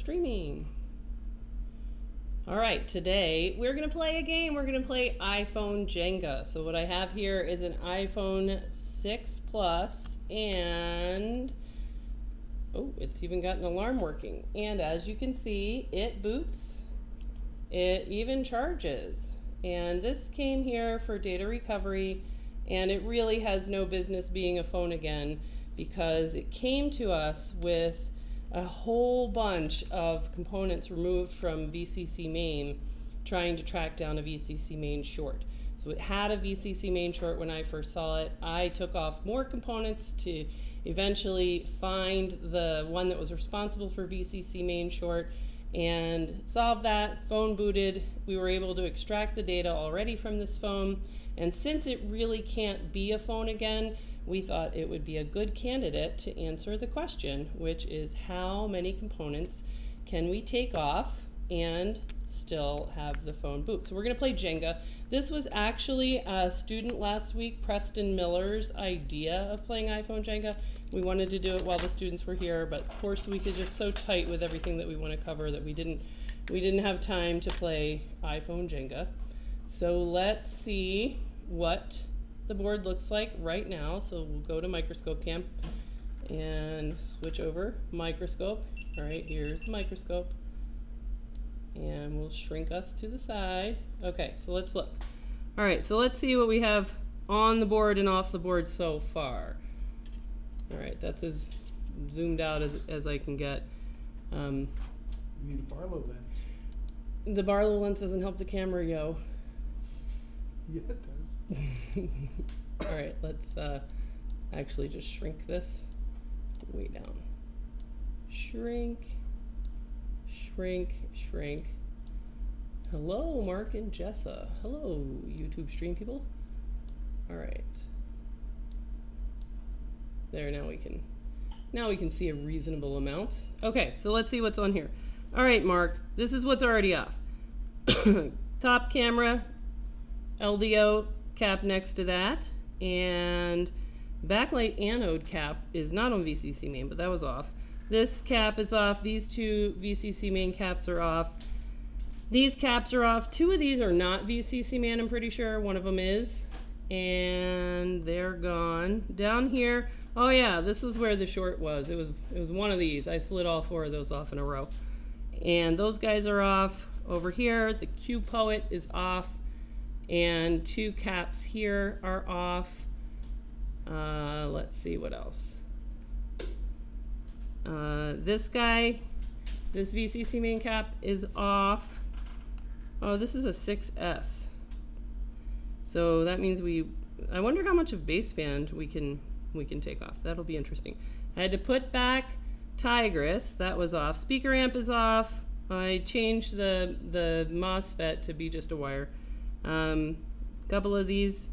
streaming. All right, today we're gonna play a game. We're gonna play iPhone Jenga. So what I have here is an iPhone 6 Plus and, oh, it's even got an alarm working. And as you can see, it boots, it even charges. And this came here for data recovery, and it really has no business being a phone again because it came to us with a whole bunch of components removed from VCC main trying to track down a VCC main short. So it had a VCC main short when I first saw it. I took off more components to eventually find the one that was responsible for VCC main short and solve that. Phone booted. We were able to extract the data already from this phone. And since it really can't be a phone again, we thought it would be a good candidate to answer the question, which is how many components can we take off and still have the phone boot? So we're going to play Jenga. This was actually a student last week, Preston Miller's idea of playing iPhone Jenga. We wanted to do it while the students were here, but of course we could just so tight with everything that we want to cover that we didn't have time to play iPhone Jenga. So let's see what the board looks like right now. So we'll go to microscope cam and switch over microscope. All right, here's the microscope, and we'll shrink us to the side. Okay, so let's look. All right, so let's see what we have on the board and off the board so far. All right, that's as zoomed out as I can get. You need a Barlow lens. The Barlow lens doesn't help the camera, yo. Yeah, it does. All right, let's actually just shrink this way down. Shrink, shrink, shrink. Hello, Mark and Jessa. Hello, YouTube stream people. All right. There, now we can see a reasonable amount. Okay, so let's see what's on here. All right, Mark, this is what's already off. Top camera, LDO cap next to that, and backlight anode cap is not on VCC main, but that was off. This cap is off. These two VCC main caps are off. These caps are off. Two of these are not VCC main, I'm pretty sure. One of them is, and they're gone. Down here, oh yeah, this was where the short was. It was one of these. I slid all four of those off in a row, and those guys are off. Over here, the Q Poet is off. And two caps here are off. Let's see what else. This guy, this VCC main cap is off. Oh, this is a 6S. So that means I wonder how much of baseband we can take off. That'll be interesting. I had to put back Tigris. That was off. Speaker amp is off. I changed the MOSFET to be just a wire. Couple of these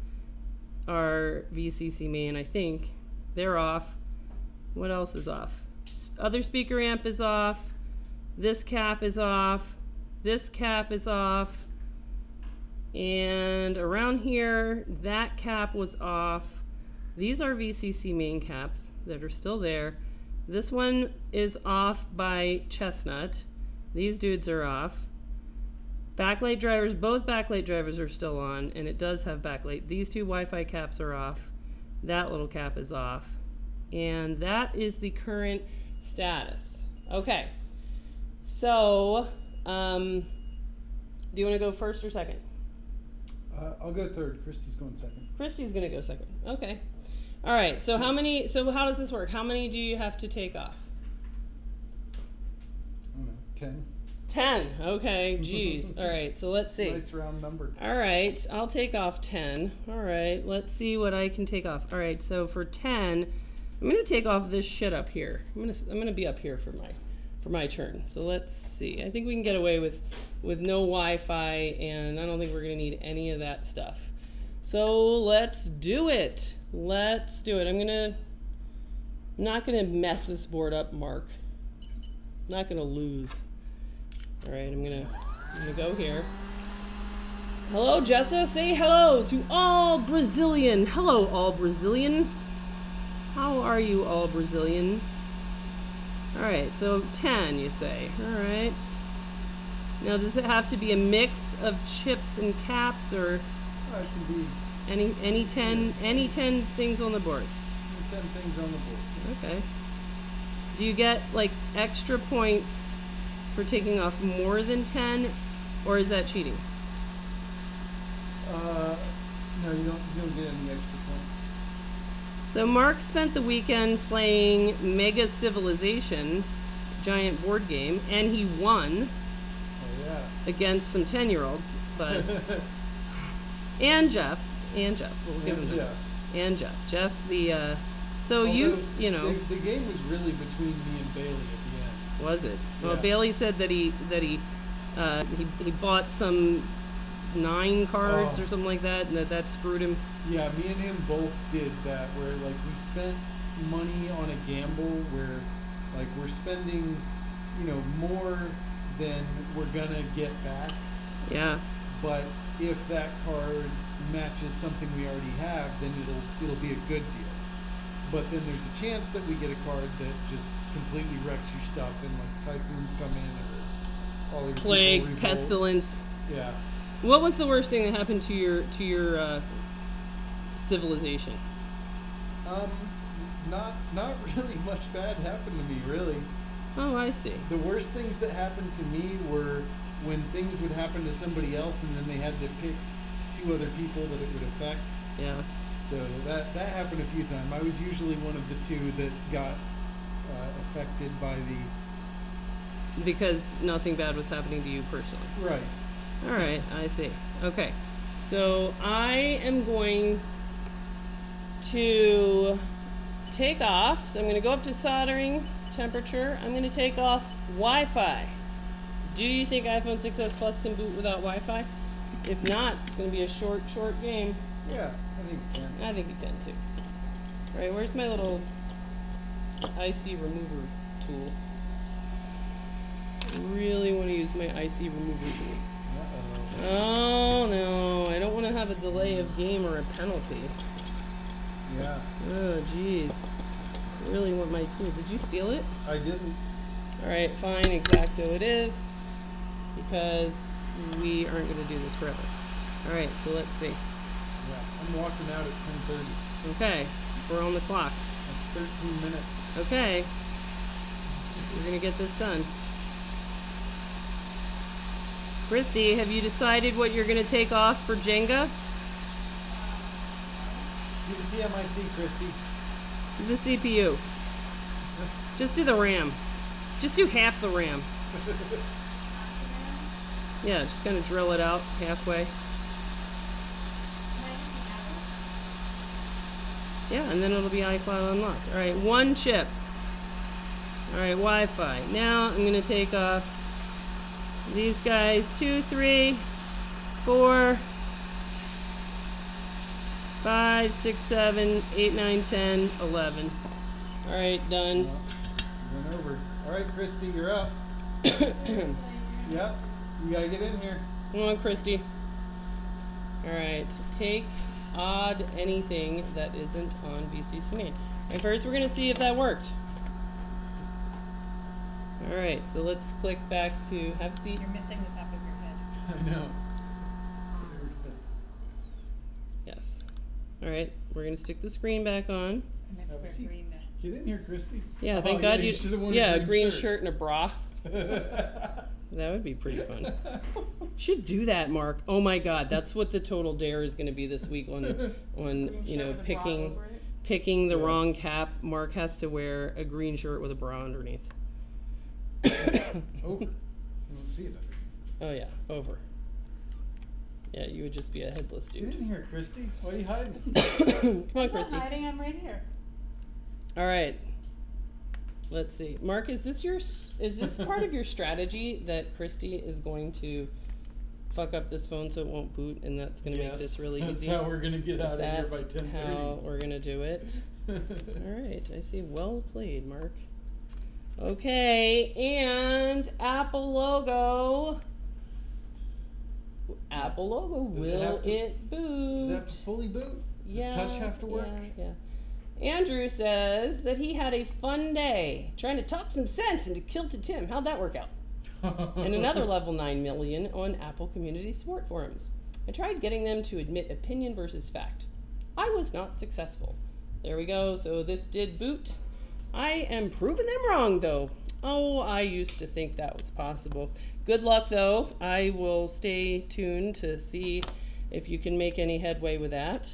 are VCC main, I think. They're off. What else is off? Other speaker amp is off. This cap is off. This cap is off. And around here, that cap was off. These are VCC main caps that are still there. This one is off by Chestnut. These dudes are off. Backlight drivers, both backlight drivers are still on, and it does have backlight. These two Wi-Fi caps are off. That little cap is off. And that is the current status. Okay, so do you want to go first or second? I'll go third. Christy's going second. Christy's going to go second. Okay. All right, so how does this work? How many do you have to take off? I don't know, 10. 10. Okay, geez. All right, so let's see. Nice round number. All right, I'll take off 10. All right, let's see what I can take off. All right, so for 10, I'm gonna take off this shit up here. I'm gonna be up here for my turn. So let's see. I think we can get away with no Wi-Fi, and I don't think we're gonna need any of that stuff. So let's do it. Let's do it. I'm not gonna mess this board up, Mark. I'm not gonna lose. All right, I'm gonna go here. Hello, Jessa. Say hello to all Brazilian. Hello, all Brazilian. How are you, all Brazilian? Alright, so 10, you say. Alright. Now, does it have to be a mix of chips and caps, or It can be any 10 things on the board? 10 things on the board. Okay. Do you get like extra points for taking off more than 10, or is that cheating? No, you don't get any extra points. So Mark spent the weekend playing Mega Civilization, giant board game, and he won Oh yeah. against some 10-year-olds, but and Jeff, we'll give him that. And Jeff, the so Although you know, the game was really between me and Bailey at the end. was it? Well, Yeah. Bailey said that he bought some 9 cards or something like that, and that screwed him. Yeah, me and him both did that, where like we spent money on a gamble where like we're spending, more than we're gonna get back. Yeah. But if that card matches something we already have, then it'll be a good deal. But then there's a chance that we get a card that just completely wrecks your stuff, and like typhoons come in, or all your Plague, people revolt. pestilence. Yeah. What was the worst thing that happened to your civilization? Not really much bad happened to me, really. Oh, I see. The worst things that happened to me were when things would happen to somebody else, and then they had to pick 2 other people that it would affect. Yeah. So that happened a few times. I was usually one of the 2 that got affected by the... Because nothing bad was happening to you personally. Right. All right, I see. Okay. So I am going to take off. So I'm going to go up to soldering temperature. I'm going to take off Wi-Fi. Do you think iPhone 6s Plus can boot without Wi-Fi? If not, it's going to be a short game. Yeah, I think it can. I think you can too. All right, where's my little IC remover tool? I really want to use my IC remover tool. Uh-oh. Oh no, I don't want to have a delay of game or a penalty. Yeah. Oh jeez. I really want my tool. Did you steal it? I didn't. Alright, fine, exacto it is. Because we aren't going to do this forever. Alright, so let's see. Yeah, I'm walking out at 10:30. Okay, we're on the clock. That's 13 minutes. Okay. We're going to get this done. Christy, have you decided what you're going to take off for Jenga? Do the PMIC, Christy. The CPU. Just do the RAM. Just do half the RAM. Yeah, just kind of drill it out halfway. Yeah, and then it'll be iCloud unlocked. All right, 1 chip. All right, Wi-Fi. Now I'm going to take off these guys. 2, 3, 4, 5, 6, 7, 8, 9, 10, 11. All right, done. Went over. All right, Christy, you're up. Yep, you gotta get in here. Come on, Christy. All right, take odd anything that isn't on VC's command. And first, we're gonna see if that worked. All right, so let's click back to have a seat. You're missing the top of your head. I know. Yes. All right, we're gonna stick the screen back on. I meant to Have a wear seat. green. Get in here, Christy. Yeah, Oh, thank God you you. should've worn Yeah, a a green shirt. shirt and a bra. That would be pretty fun. Should do that, Mark. Oh my God, that's what the total dare is going to be this week on you know, picking the wrong cap. Mark has to wear a green shirt with a bra underneath. Over. You don't see it underneath. Oh yeah, over. Yeah, you would just be a headless Get dude. in here, Christy. Why are you hiding? Come on, I'm Christy. not hiding, I'm right here. All right. Let's see. Mark, is this part of your strategy that Christy is going to fuck up this phone so it won't boot, and that's going to make this really that's easy? how we're gonna get Is out of here by that 10:30. how we're going to do it? All right. I see. Well played, Mark. Okay, and Apple logo. Apple logo. Does it Will have to- it boot? Does it have to fully boot? Does touch have to work? Yeah. Andrew says that he had a fun day trying to talk some sense into Kilted Tim. How'd that work out? And another level 9 million on Apple Community Support Forums. I tried getting them to admit opinion versus fact. I was not successful. There we go. So this did boot. I am proving them wrong, though. Oh, I used to think that was possible. Good luck, though. I will stay tuned to see if you can make any headway with that.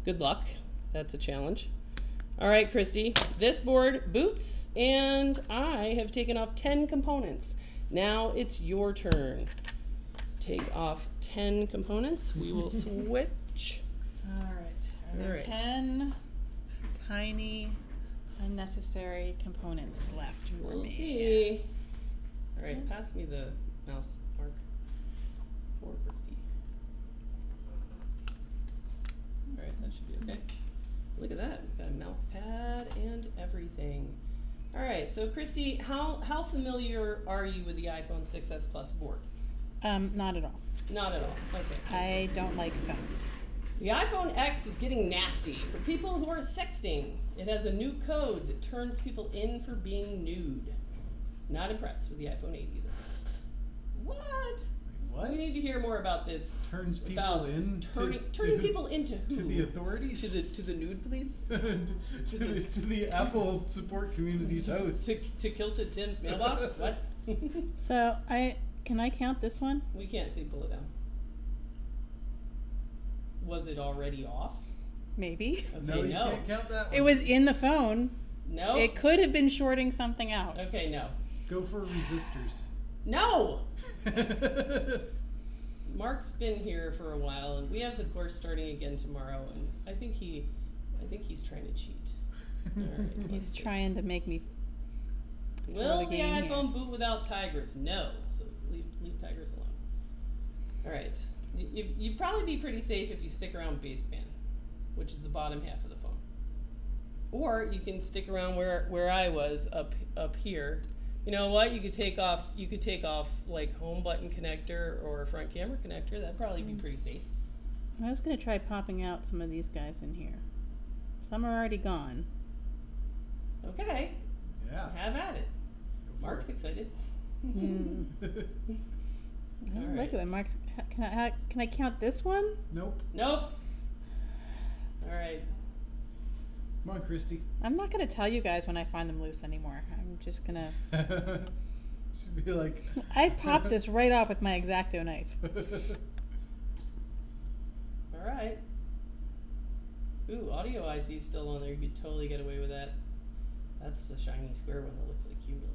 Good luck. That's a challenge. All right, Christy, this board boots, and I have taken off 10 components. Now it's your turn. Take off 10 components. We will switch. All right. Are there All right. 10 tiny, unnecessary components left for We'll me? see. All right, pass me the mouse, Mark. For Christy. All right, that should be okay. Look at that. We've got a mouse pad and everything. All right, so Christy, how familiar are you with the iPhone 6s Plus board? Not at all. Not at all. Okay. I don't like phones. The iPhone X is getting nasty for people who are sexting. It has a new code that turns people in for being nude. Not impressed with the iPhone 8 either. What? What? We need to hear more about this. Turns people About in turning people into who? to the authorities? To the nude police? to the Apple support community's hosts. To Kilted Tim's mailbox? What? So can I count this one? We can't see. Pull it down. Was it already off? Maybe. Okay, No, you can't count that one. It was in the phone. No. It could have been shorting something out. Okay, no. Go for resistors. No! Mark's been here for a while, and we have the course starting again tomorrow, and I think he's trying to cheat. All right, He's trying to make me. Will the the game iPhone boot without Tigers? No. So leave Tigers alone. All right. You'd probably be pretty safe if you stick around baseband, which is the bottom half of the phone. Or you can stick around where I was up here. You know what? You could take off like home button connector or front camera connector. That'd probably be pretty safe. I was going to try popping out some of these guys in here. Some are already gone. Okay. Yeah. Have at it. Go for Mark's it. excited. I don't All like right. it. Mark's. Can I count this one? Nope. Nope. All right. Come on, Christy. I'm not going to tell you guys when I find them loose anymore. I'm just going to. Should be like. I popped this right off with my X-Acto knife. All right. Ooh, audio IC still on there. You could totally get away with that. That's the shiny square one that looks like Cumulus.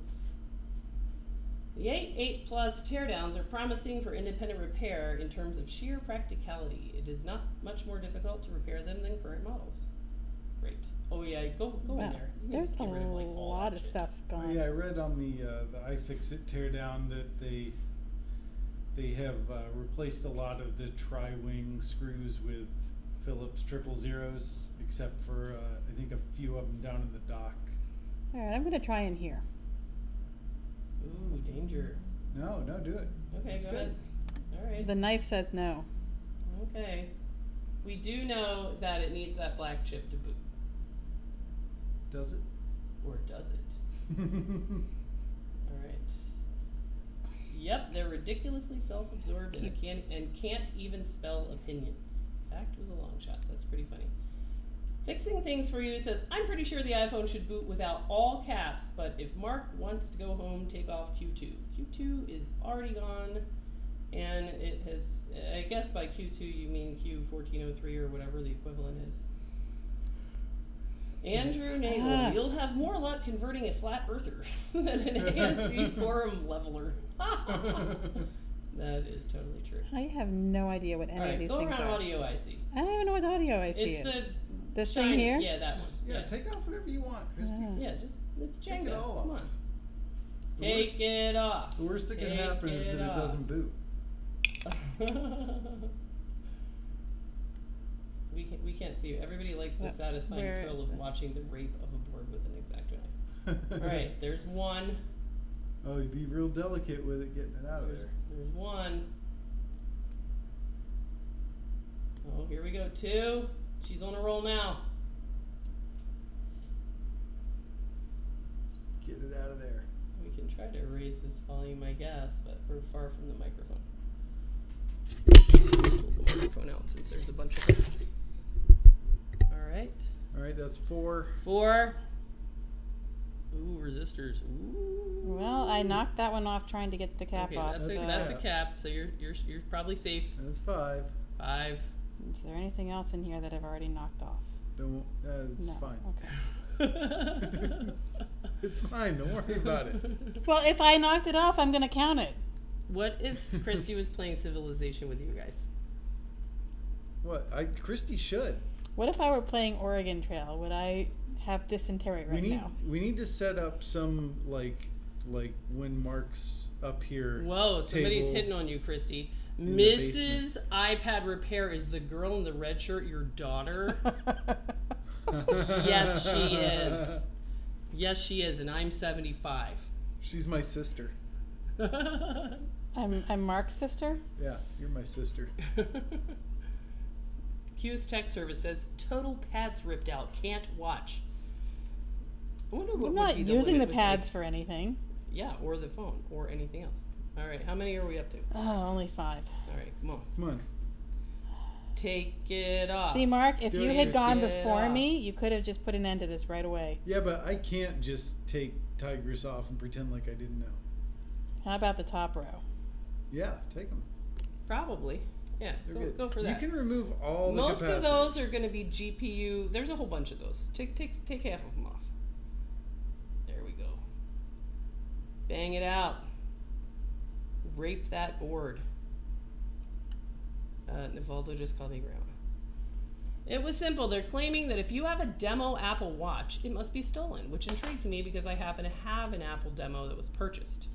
The 8 Plus teardowns are promising for independent repair in terms of sheer practicality. It is not much more difficult to repair them than current models. Great. Oh yeah, go Wow. in there. You can There's a get rid of, like, all lot that of shit. stuff Oh, gone. yeah, I read on the iFixit teardown that they have replaced a lot of the tri-wing screws with Phillips 000s, except for I think a few of them down in the dock. All right, I'm going to try in here. Ooh, danger. No, do it. Okay, It's go good. ahead. All right. The knife says no. Okay. We do know that it needs that black chip to boot. Does it? Or does it? All right. Yep, they're ridiculously self-absorbed Just and can't even spell opinion. Fact was a long shot. That's pretty funny. Fixing Things for You says, I'm pretty sure the iPhone should boot without all caps, but if Mark wants to go home, take off Q2. Q2 is already gone, and it has, I guess by Q2 you mean Q1403 or whatever the equivalent is. Andrew Nagel, you'll have more luck converting a flat earther than an ASC forum leveler. That is totally true. I have no idea what any All of right, these go things around are. audio IC. I don't even know what the audio IC It's is. the This shiny, thing here? Yeah, that Just, one. yeah, take off whatever you want, Christy. Yeah. Yeah, just it's Take Jenga. it all Come off. on. The Take worst- it off. The worst that can Take happen is that it off. doesn't boot. we can't see you. Everybody likes the satisfying where thrill is of it? watching the rape of a board with an X-Acto knife. All right, there's one. Oh, you'd be real delicate with it getting it out of there. There's one. Oh, here we go. Two. She's on a roll now. it out of there. We can try to raise this volume, I guess, but we're far from the microphone. Pull the microphone out since there's a bunch of us. All right. All right, that's 4. 4. Ooh, resistors. Ooh. Well, I knocked that one off trying to get the cap Okay, off. that's a so- cap, so you're probably safe. That's 5. 5. Is there anything else in here that I've already knocked off? Don't. It's No. fine. Okay. It's fine. Don't worry about it. Well, if I knocked it off, I'm going to count it. What if Christy was playing Civilization with you guys? What? Christy should. What if I were playing Oregon Trail? Would I have dysentery right now? We need to set up some like when Mark's up here. Whoa, somebody's table hitting on you, Christy. in the Mrs. iPad Repair, is the girl in the red shirt your daughter? Yes, she is. Yes, she is, and I'm 75. She's my sister. I'm Mark's sister. Yeah, you're my sister. Q's tech service says total pads ripped out, can't watch. I wonder what I'm would not be the using the limit with, pads like, for anything. yeah, or the phone, or anything else. All right, how many are we up to? Oh, only 5. All right, come on. Come on. Take it off. See, Mark, if Do you it. had gone Get it before off. me, you could have just put an end to this right away. Yeah, but I can't just take Tigris off and pretend like I didn't know. How about the top row? Yeah, take them. Probably. Yeah, go for that. You can remove all Most the capacitors. of those are going to be GPU. There's a whole bunch of those. Take half of them off. There we go. Bang it out. Rape that board. Nivaldo just called me grandma. It was simple. They're claiming that if you have a demo Apple Watch, it must be stolen, which intrigued me because I happen to have an Apple demo that was purchased.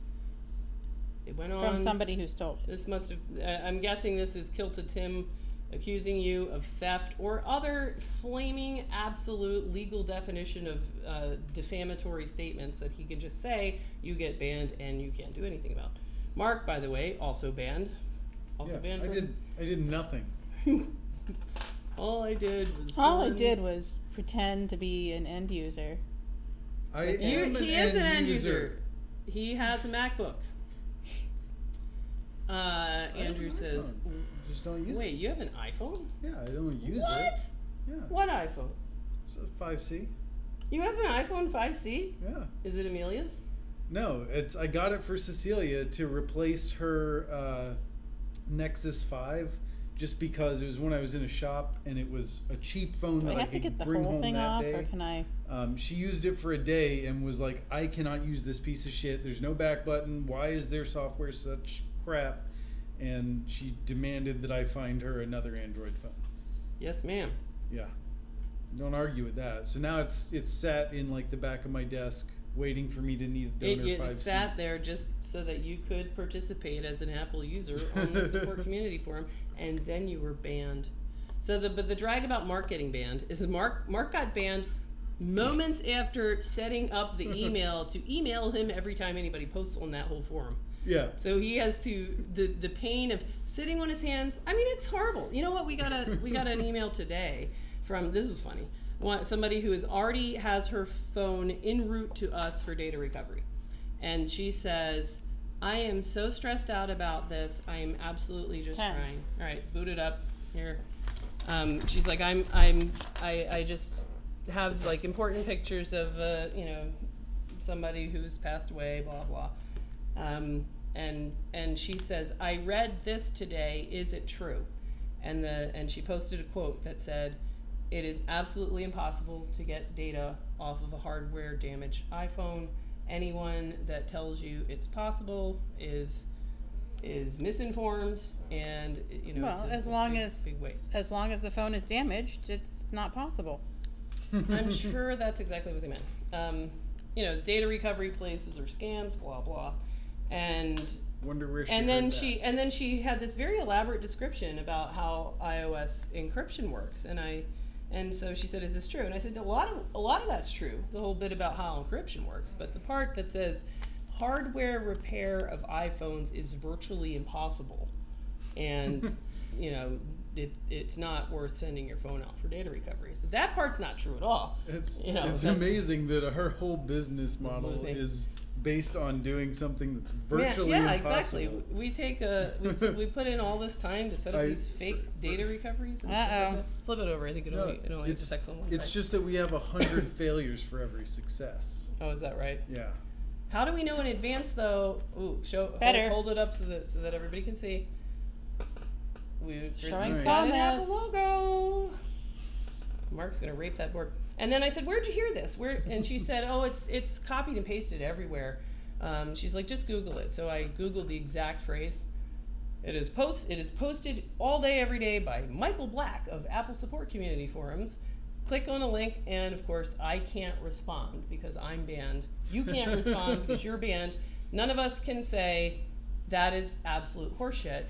It went on From somebody who stole it. This must have, I'm guessing this is Kilta Tim accusing you of theft or other flaming absolute legal definition of defamatory statements that he can just say, you get banned and you can't do anything about. Mark, by the way, also banned. Also banned from... I did nothing. All I did was... All I did was pretend to be an end user. He is an end user. He has a MacBook. Andrew says... Just don't use it. Wait, you have an iPhone? Yeah, I don't use What? it. Yeah. What iPhone? It's a 5C. You have an iPhone 5C? Yeah. Is it Amelia's? No, I got it for Cecilia to replace her Nexus 5 just because it was when I was in a shop and it was a cheap phone that I have to could get the bring whole home thing that off, day. or can I? She used it for a day and was like, I cannot use this piece of shit. There's no back button. Why is their software such crap? And she demanded that I find her another Android phone. Yes, ma'am. Yeah. Don't argue with that. So now it's sat in like the back of my desk waiting for me to need a donor 5C. It sat there just so that you could participate as an Apple user on the support community forum, and then you were banned. So but the drag about Mark getting banned is Mark got banned moments after setting up the email to email him every time anybody posts on that whole forum. Yeah. So he has to the pain of sitting on his hands. I mean, it's horrible. You know what? We got an email today from, this was funny, somebody who already has her phone en route to us for data recovery, and she says, I am so stressed out about this. I am absolutely just crying. All right, boot it up here. She's like, I just have like important pictures of somebody who's passed away, blah blah. And she says, I read this today, is it true? And she posted a quote that said, it is absolutely impossible to get data off of a hardware damaged iPhone. Anyone that tells you it's possible is misinformed, and Well, it's as long as the phone is damaged, it's not possible. I'm sure that's exactly what they meant. Data recovery places are scams, blah blah. And wonder where she and then heard she had this very elaborate description about how iOS encryption works, and so she said, is this true? And I said, a lot of that's true, the whole bit about how encryption works, but the part that says hardware repair of iPhones is virtually impossible, and it's not worth sending your phone out for data recovery. So that part's not true at all. It's You know, it's that's- amazing that our whole business model is based on doing something that's virtually yeah, impossible. exactly. We take we put in all this time to set up these fake data recoveries. And stuff like that. Flip it over. I think it only affects on one It's side. just that we have 100 failures for every success. Oh, is that right? Yeah. How do we know in advance, though? Ooh, Better. Hold it up so that everybody can see. Christy's Showing got an promise. Apple logo. Mark's gonna rape that board. And then I said, "Where'd you hear this?" And she said, "Oh, it's copied and pasted everywhere." She's like, "Just Google it." So I Googled the exact phrase. It is posted all day, every day by Michael Black of Apple Support Community Forums. Click on a link, and of course, I can't respond because I'm banned. You can't respond because you're banned. None of us can say that is absolute horseshit.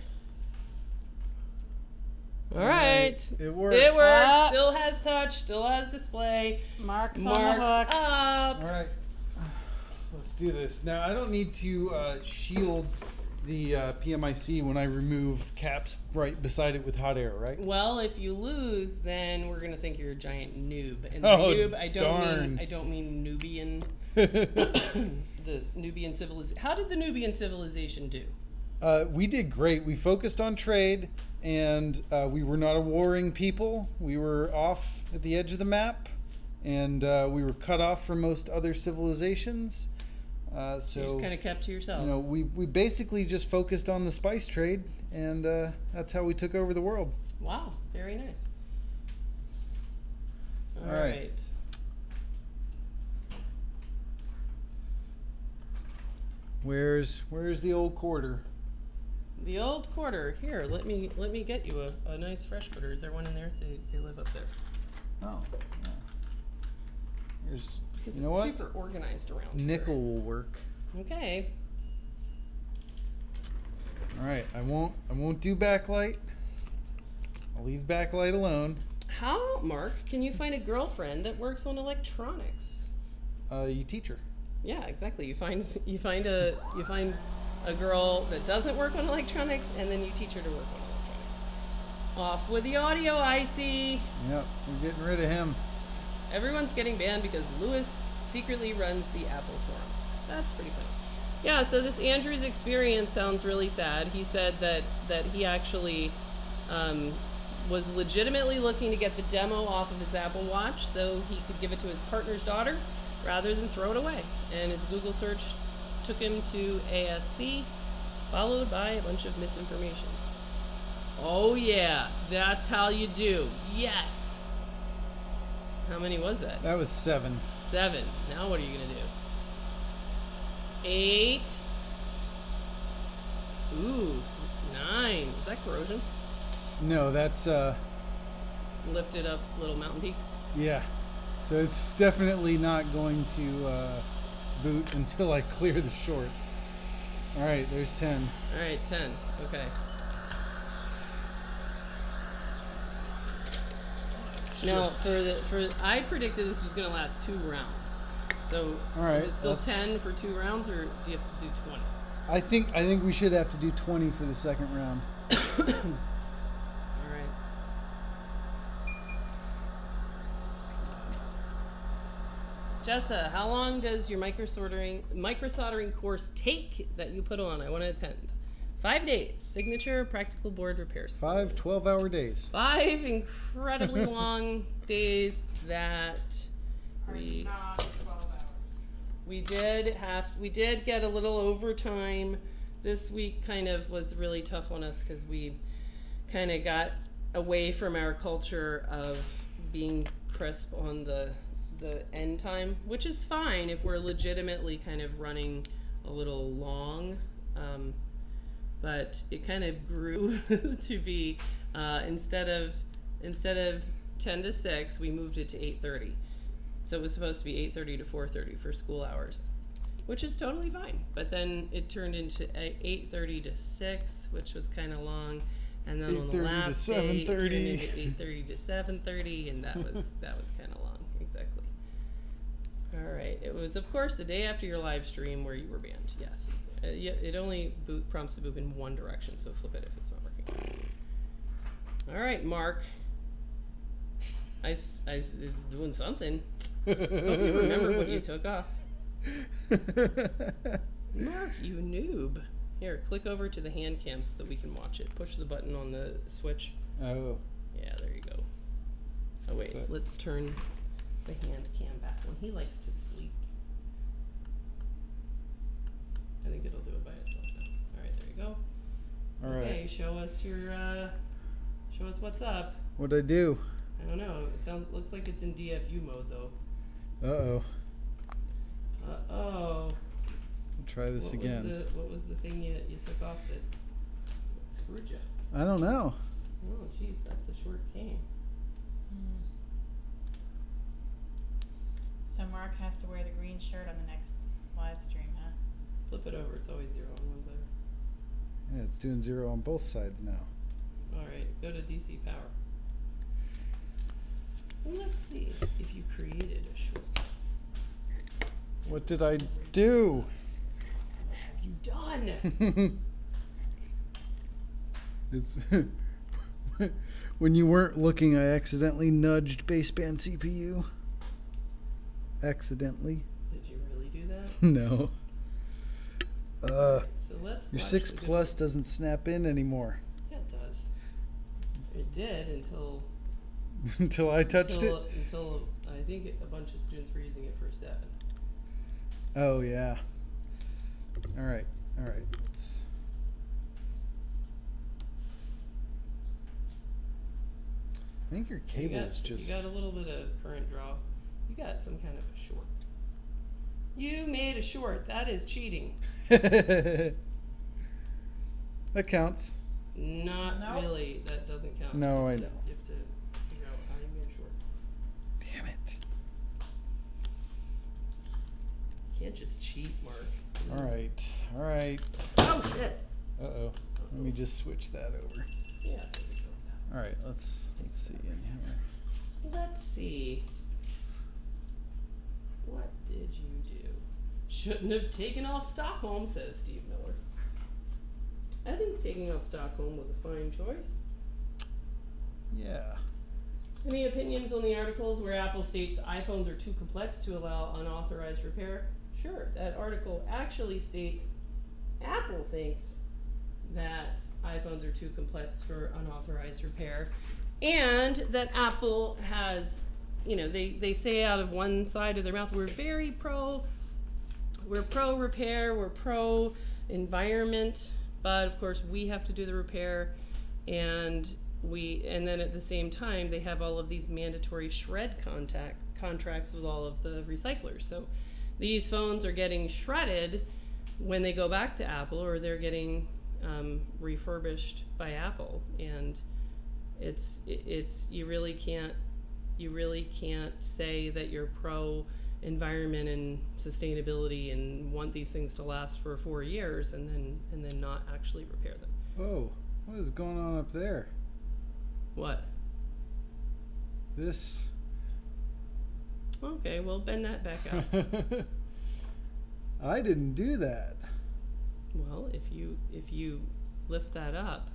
All right. It works. It works. Ah. Still has touch. Still has display. Mark's on the Marks hook. up. All right. Let's do this. Now, I don't need to shield the PMIC when I remove caps right beside it with hot air, right? Well, if you lose, then we're gonna think you're a giant noob. And Oh, noob, I darn. don't mean Nubian. The Nubian civilization. How did the Nubian civilization do? We did great. We focused on trade, and we were not a warring people. We were off at the edge of the map, and we were cut off from most other civilizations. So You just kind of kept to yourself. you know, we basically just focused on the spice trade, and that's how we took over the world. Wow, very nice. All right. Where's the old quarter? The old quarter. Here, let me get you a nice fresh quarter. Is there one in there? They live up there. Oh, yeah. Here's, Because you know it's what? super organized around here. Nickel will work. Okay. All right, I won't do backlight. I'll leave backlight alone. How, Mark, can you find a girlfriend that works on electronics? You teach her. Yeah, exactly. You find a girl that doesn't work on electronics, and then you teach her to work on electronics. Off with the audio, I see. Yep, we're getting rid of him. Everyone's getting banned because Lewis secretly runs the Apple forums. That's pretty funny. Yeah, so this Andrew's experience sounds really sad. He said that he actually was legitimately looking to get the demo off of his Apple Watch so he could give it to his partner's daughter rather than throw it away. And his Google search took him to ASC, followed by a bunch of misinformation. Oh yeah, that's how you do. Yes! How many was that? That was 7. 7. Now what are you gonna do? 8. Ooh, 9. Is that corrosion? No, that's Lifted up little mountain peaks. yeah. So it's definitely not going to boot until I clear the shorts. All right, there's 10. All right, 10. Okay. It's Now just- for I predicted this was gonna last 2 rounds. So All right, is it still that's- 10 for 2 rounds, or do you have to do 20? I think we should have to do 20 for the second round. All right. Jessa, how long does your microsoldering course take that you put on? I want to attend. 5 days. Signature, practical board repairs. 5 12-hour days. 5 incredibly long days that we Not 12 hours. we did get a little overtime. This week kind of was really tough on us because we kind of got away from our culture of being crisp on the end time, which is fine if we're legitimately kind of running a little long. But it kind of grew to be instead of 10 to 6, we moved it to 8:30. So it was supposed to be 8:30 to 4:30 for school hours, which is totally fine. But then it turned into 8:30 to 6, which was kind of long. And then on the 8:30 to last day, it turned 7:30. into 8:30 to 7:30, and that was kind of long. Exactly. All right. It was, of course, the day after your live stream where you were banned. Yes. It only prompts the boop in one direction, so flip it if it's not working. All right, Mark. I is doing something. Hope you remember what you took off. Mark, you noob. Here, click over to the hand cam so that we can watch it. Push the button on the switch. Oh. Yeah, there you go. Oh wait, let's turn the hand cam back on. He likes to sleep. I think it'll do it by itself now. All right, there you go. All right. Okay, show us what's up. What'd I do? I don't know. It looks like it's in DFU mode though. Uh-oh. Uh-oh. Try this again. What was the thing you took off that screwed you? I don't know. Oh, jeez, that's a short game. So Mark has to wear the green shirt on the next live stream, huh? Flip it over. It's always 0 on one side. Yeah, it's doing 0 on both sides now. All right, go to DC power. Well, let's see if you created a short. What did I do? What have you done? It's when you weren't looking, I accidentally nudged baseband CPU. Accidentally. Did you really do that? No. Right, so let's Your watch 6 the Plus video. doesn't snap in anymore. Yeah, it does. It did until Until I touched it. Until I think a bunch of students were using it for 7. Oh yeah. All right. All right. Let's... I think your cable's just. You got a little bit of current draw. You got some kind of a short. You made a short. That is cheating. That counts. Not Nope. really. That doesn't count. No, I You know. have to figure out how you made a short. Damn it. You can't just cheat, Mark. All right. All right. Oh shit. Uh-oh. Let me just switch that over. Yeah. There we go. All right. Let's see in here. Let's see. What did you do? Shouldn't have taken off Stockholm, says Steve Miller. I think taking off Stockholm was a fine choice. Yeah. Any opinions on the articles where Apple states iPhones are too complex to allow unauthorized repair? Sure, that article actually states Apple thinks that iPhones are too complex for unauthorized repair, and that Apple has, you know, they say out of one side of their mouth, we're pro repair, we're pro environment, but of course we have to do the repair, and then at the same time they have all of these mandatory shred contracts with all of the recyclers. So these phones are getting shredded when they go back to Apple, or they're getting refurbished by Apple, and it's you really can't say that you're pro environment and sustainability and want these things to last for 4 years and then not actually repair them. Oh, what is going on up there? What? This. Okay, well, bend that back out. I didn't do that. Well, if you lift that up,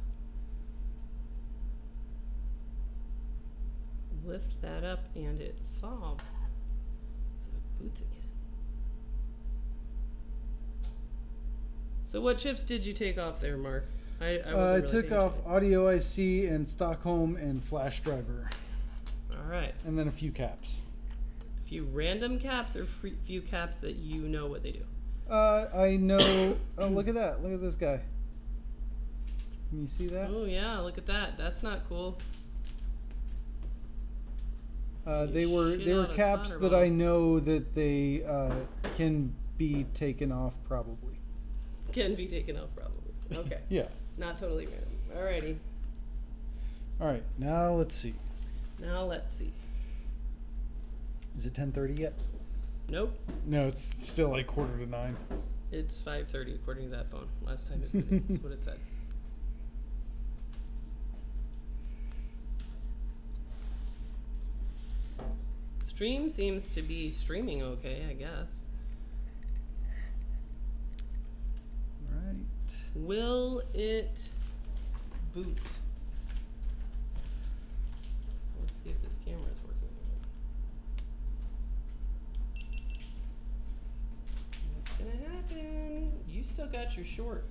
and it solves, so it boots again. So what chips did you take off there, Mark? I wasn't really took paying off attention. audio IC and Stockholm and flash driver, All right. and then a few caps. A few random caps or few caps that you know what they do? I know. Oh, look at that! Look at this guy. Can you see that? Oh yeah, look at that. That's not cool. They were shit out of caps solder that I ball. know that they can be taken off probably. Can be taken off probably. Okay. Yeah. Not totally random. Alrighty. All right. Now let's see. Now let's see. Is it 10:30 yet? Nope. No, it's still like 8:45. It's 5:30 according to that phone. Last time it booted. That's what it said. Stream seems to be streaming okay, I guess. Right. Will it boot? still got your short.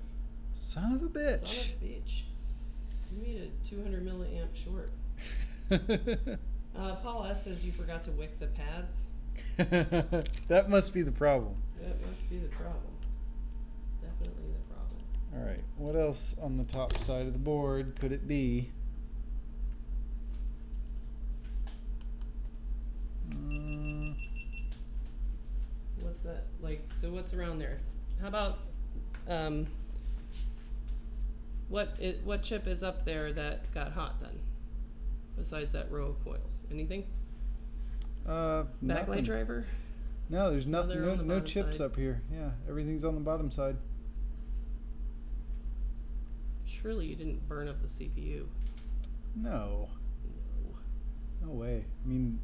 Son of a bitch. Son of a bitch. You made a 200 milliamp short. Paul S. says you forgot to wick the pads. That must be the problem. That must be the problem. Definitely the problem. All right. What else on the top side of the board could it be? What's that like? So what's around there? How about what chip is up there that got hot then? Besides that row of coils, anything? Nothing. Backlight driver? No, there's nothing. they're on the No bottom chips side. up here. Yeah, everything's on the bottom side. Surely you didn't burn up the CPU. No. No. No way. I mean,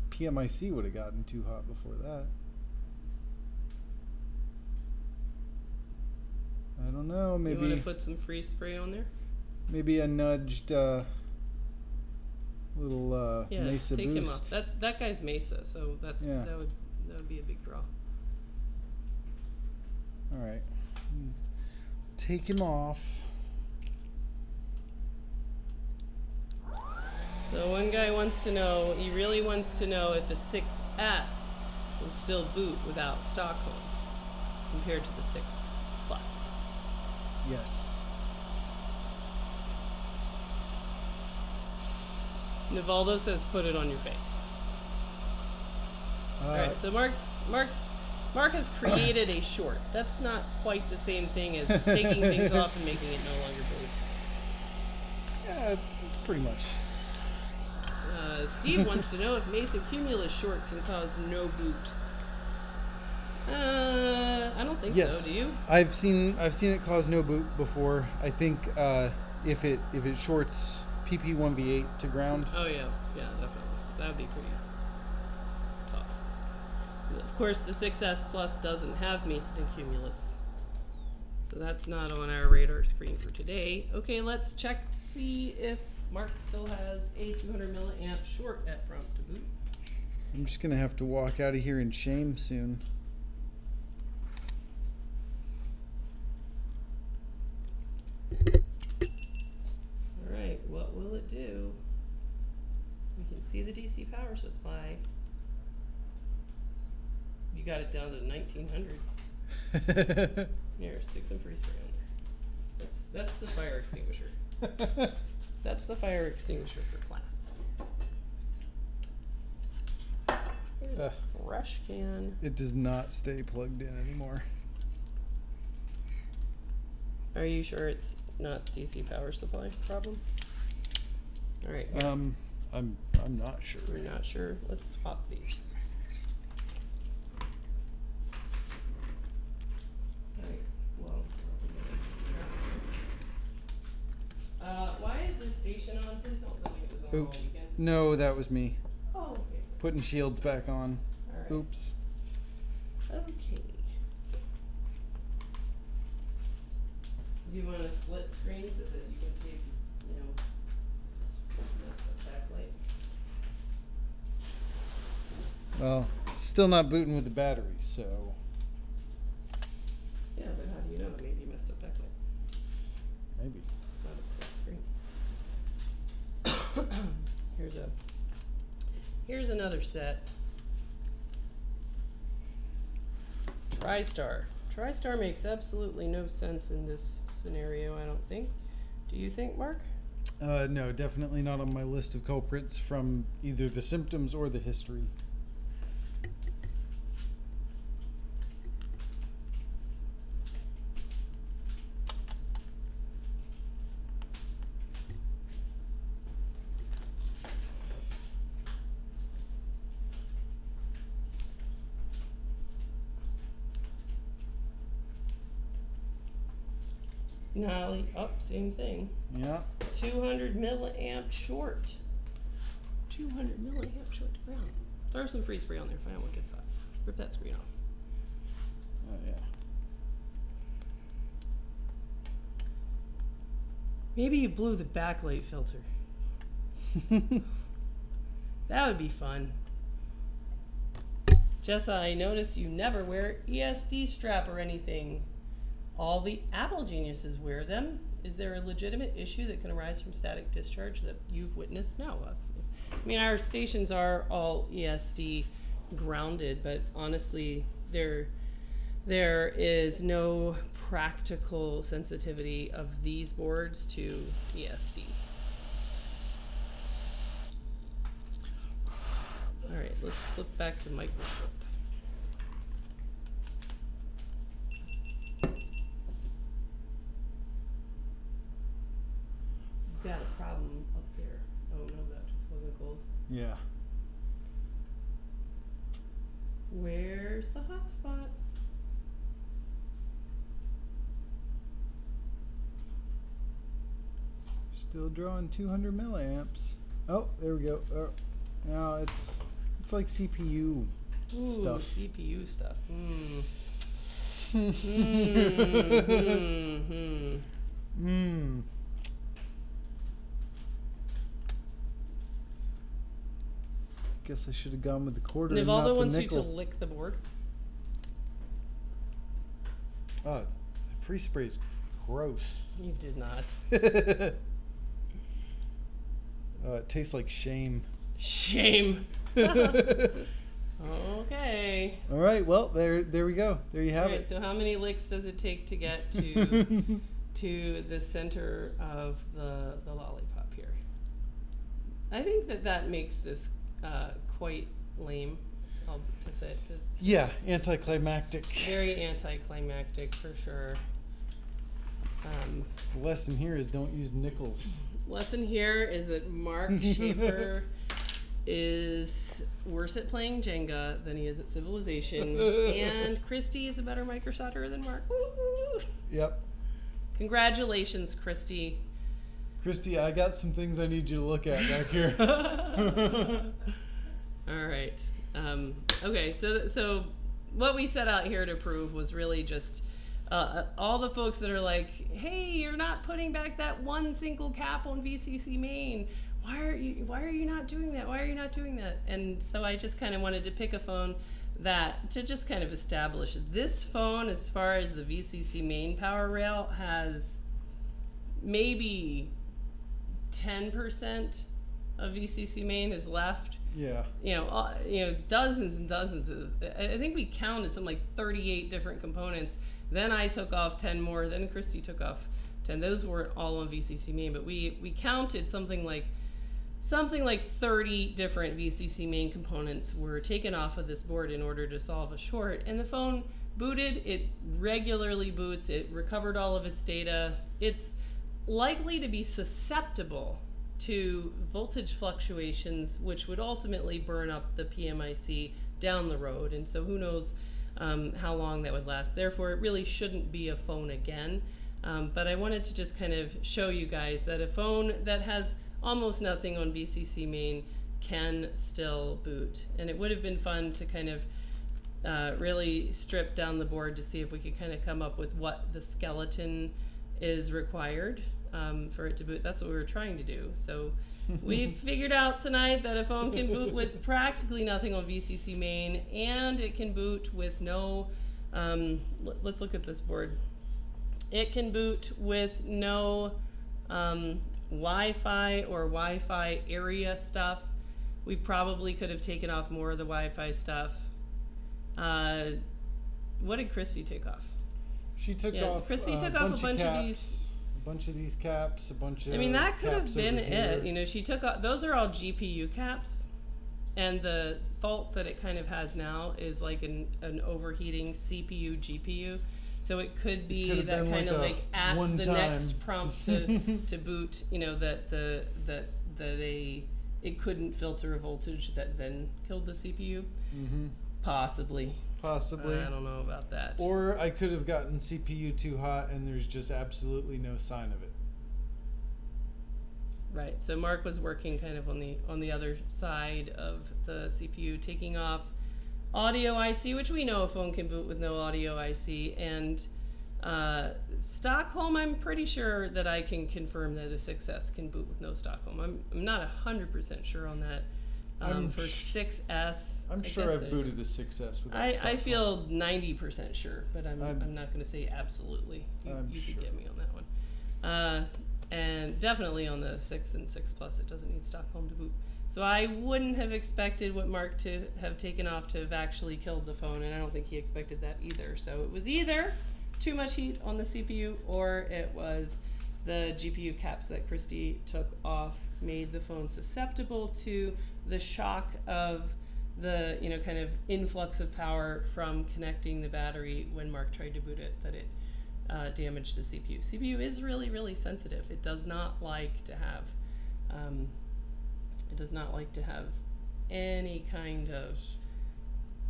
PMIC would have gotten too hot before that. I don't know. Maybe. You want to put some freeze spray on there? Maybe a nudged little Yeah, Mesa take boost. him off. That guy's Mesa, so that's Yeah. that would be a big draw. All right. Take him off. So one guy wants to know, he really wants to know if the 6S will still boot without Stockholm compared to the 6 Plus. Yes. Nivaldo says put it on your face. Alright, so Mark has created a short. That's not quite the same thing as taking things off and making it no longer boot. Yeah, it's pretty much. Steve wants to know if Mesa Cumulus short can cause no boot. I don't think Yes. so. Do you? I've seen it cause no boot before. I think if it shorts PP1V8 to ground. Oh yeah, definitely. That would be pretty tough. Of course, the 6S Plus doesn't have Mesa Cumulus, so that's not on our radar screen for today. Okay, let's check to see if Mark still has a 200 milliamp short at prompt to boot. I'm just gonna have to walk out of here in shame soon. Alright, what will it do? We can see the DC power supply. You got it down to 1900. Here, stick some freeze spray on there. That's the fire extinguisher. That's the fire extinguisher for class. Here's a fresh can. It does not stay plugged in anymore. Are you sure it's not DC power supply problem? All right. I'm not sure. We're not sure. Let's swap these. All right. Well. Why is this station on? Please don't tell me it was on all Oops. weekend. No, that was me. Oh, okay. Putting shields back on. All right. Oops. Okay. Do you want a split screen so that you can see if you know, mess up backlight? Well, it's still not booting with the battery, so Yeah, but how do you know? Maybe you messed up backlight. maybe. It's not a split screen. Here's another set. TriStar. TriStar makes absolutely no sense in this scenario, I don't think. Do you think, Mark? No, definitely not on my list of culprits from either the symptoms or the history. Nolly, same thing. Yeah. 200 milliamp short. 200 milliamp short to ground. Throw some freeze spray on there, find out what gets hot. Rip that screen off. Oh yeah. Maybe you blew the backlight filter. That would be fun. Jessa, I noticed you never wear ESD strap or anything. All the Apple geniuses wear them. Is there a legitimate issue that can arise from static discharge that you've witnessed? No. I mean, our stations are all ESD grounded, but honestly, there is no practical sensitivity of these boards to ESD. All right, let's flip back to Microscope. Got a problem up there. Oh no, that just wasn't gold. Yeah. Where's the hot spot? Still drawing 200 milliamps. Oh, there we go. Oh, now it's like CPU stuff. CPU stuff. Guess I should have gone with the quarter. Nivaldo and wants not the you to nickel. lick the board. Oh, free spray's gross. You did not. It tastes like shame. Shame. Okay. All right. Well, there we go. There you have All right, it. so how many licks does it take to get to to the center of the lollipop here? I think that makes this quite lame. To say it. Yeah, anticlimactic. Very anticlimactic for sure. The lesson here is don't use nickels. Lesson here is that Mark Schaefer is worse at playing Jenga than he is at Civilization, and Christy is a better microsolderer than Mark. Woo-hoo. Yep. Congratulations, Christy. Christy, I got some things I need you to look at back here. All right. Okay, so what we set out here to prove was really just all the folks that are like, hey, you're not putting back that one single cap on VCC main. Why are you not doing that? Why are you not doing that? And so I just kind of wanted to pick a phone that to just kind of establish this phone, as far as the VCC main power rail, has maybe 10% of VCC main is left. Yeah. Dozens and dozens of. I think we counted some like 38 different components. Then I took off 10 more. Then Christy took off 10. Those weren't all on VCC main, but we counted something like 30 different VCC main components were taken off of this board in order to solve a short. And the phone booted. It regularly boots. It recovered all of its data. It's likely to be susceptible to voltage fluctuations, which would ultimately burn up the PMIC down the road. And so who knows how long that would last. Therefore, it really shouldn't be a phone again. But I wanted to just kind of show you guys that a phone that has almost nothing on VCC main can still boot. And it would have been fun to kind of really strip down the board to see if we could kind of come up with what the skeleton is required for it to boot. That's what we were trying to do. So we figured out tonight that a phone can boot with practically nothing on VCC main, and it can boot with no, let's look at this board. It can boot with no Wi-Fi or Wi-Fi area stuff. We probably could have taken off more of the Wi-Fi stuff. What did Christy take off? She took off. Christy took off a bunch of these. A bunch of these caps, a bunch of. I mean, that could have been it. Here. She took off. Those are all GPU caps, and the fault that it kind of has now is like an overheating CPU GPU. So it could be that kind of like at the next prompt to boot. It couldn't filter a voltage that then killed the CPU. Mm-hmm. Possibly. I don't know about that. Or I could have gotten CPU too hot and there's just absolutely no sign of it. Right. So Mark was working kind of on the other side of the CPU, taking off audio IC, which we know a phone can boot with no audio IC, and Stockholm. I'm pretty sure that I can confirm that a 6S can boot with no Stockholm. I'm not 100% sure on that, for 6S. I'm sure I've booted a 6S with that I feel 90% sure, but I'm not going to say absolutely. You could get me on that one. And definitely on the 6 and 6 Plus, it doesn't need Stockholm to boot. So I wouldn't have expected what Mark to have taken off to have actually killed the phone, and I don't think he expected that either. So it was either too much heat on the CPU, or it was the GPU caps that Christy took off made the phone susceptible to the shock of the, you know, kind of influx of power from connecting the battery when Mark tried to boot it, that it damaged the CPU. CPU is really, really sensitive. It does not like to have any kind of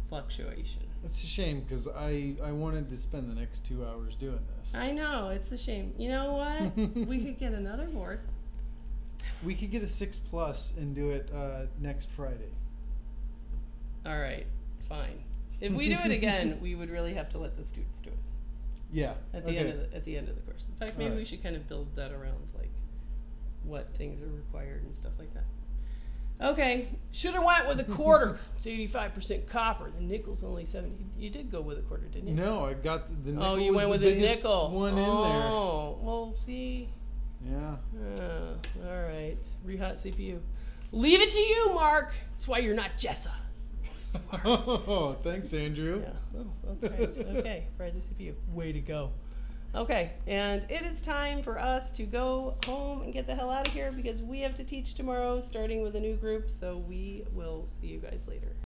fluctuation. It's a shame because I wanted to spend the next 2 hours doing this. I know, it's a shame. You know what? We could get another board. We could get a 6 Plus and do it next Friday. All right, fine. If we do it again, we would really have to let the students do it. Yeah. At the end of the course. In fact, maybe we should kind of build that around like what things are required and stuff like that. Okay, should have went with a quarter. It's 85% copper. The nickel's only 70. You did go with a quarter, didn't you? No, I got the nickel. Oh, you went with the the nickel. One in there. Oh, well, see. Yeah. All right. Rehot CPU. Leave it to you, Mark. That's why you're not Jessa. Oh, thanks, Andrew. Yeah. Oh, that's right. Okay, fry the CPU. Way to go. Okay, and it is time for us to go home and get the hell out of here because we have to teach tomorrow, starting with a new group. So we will see you guys later.